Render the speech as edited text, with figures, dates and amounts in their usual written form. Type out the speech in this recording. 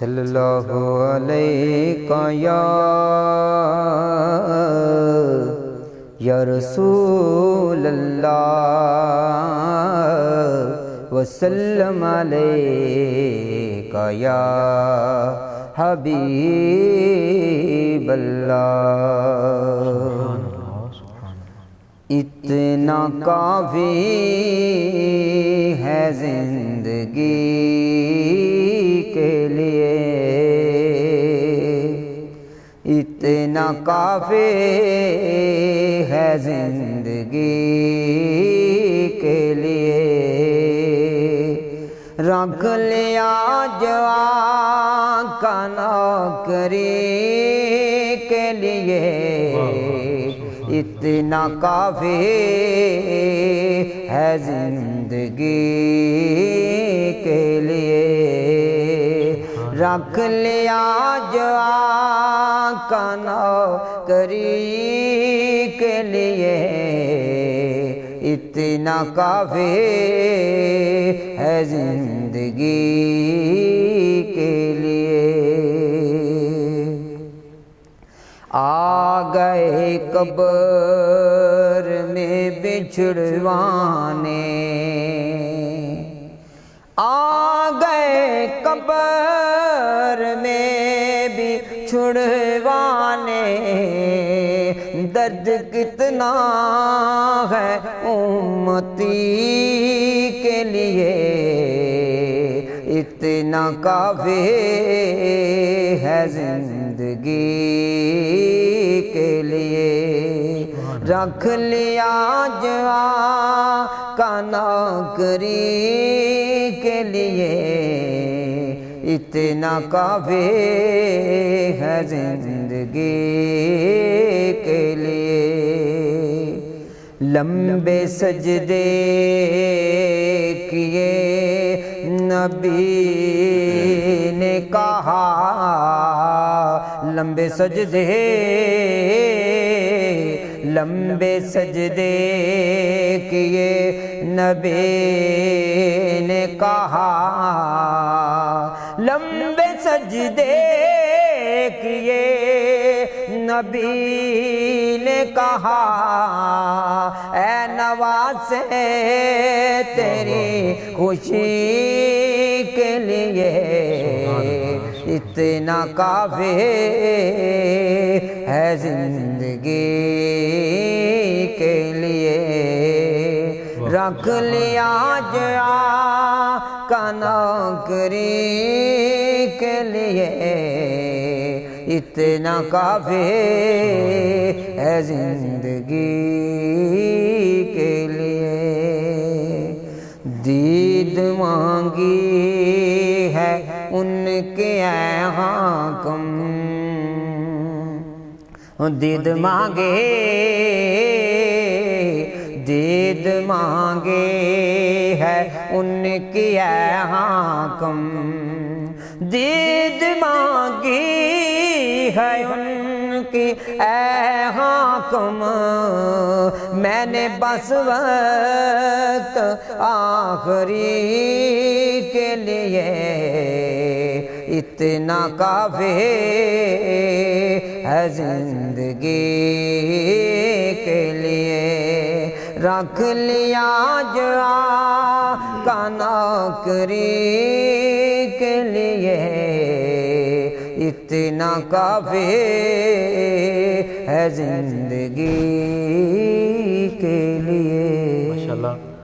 صلی اللہ علیہ یا رسول اللہ وسلم علیہ یا حبیب اللہ۔ اتنا کافی ہے زندگی کے لیے، اتنا کافی ہے زندگی کے لیے، رکھ لیا جو آقا نوکری کے لیے، اتنا کافی ہے زندگی کے لیے، رکھ لیا جو آقا نوکری کے لیے، اتنا کافی ہے زندگی کے لیے۔ آ گئے قبر میں بچھڑوانے، آ گئے قبر میں بچھڑوانے، درد کتنا ہے امتی کے لیے، اتنا کافی ہے زندگی کے لیے، رکھ لیا جو آقا نوکری کے لیے، اتنا کافی ہے زندگی کے لیے۔ لمبے سجدے کیے نبی نے کہا، لمبے سجدے کیے نبی نے کہا، لمبے سجدے کیے نبی نے کہا، اے نواز تیری خوشی کے لیے، اتنا کافی ہے زندگی کے لیے، رکھ لیا جو آقا نوکری کے لیے، اتنا کافی ہے زندگی کے لیے۔ دید مانگی ہے ان کے اے حاکم، دید مانگے ہے ان کی اے حاکم، دید مانگی ہے ان کی اے حاکم، میں نے بس وقت آخری کے لیے، اتنا کافی ہے زندگی کے لیے، رکھ لیا جو آقا نوکری کے لیے، اتنا کافی ہے زندگی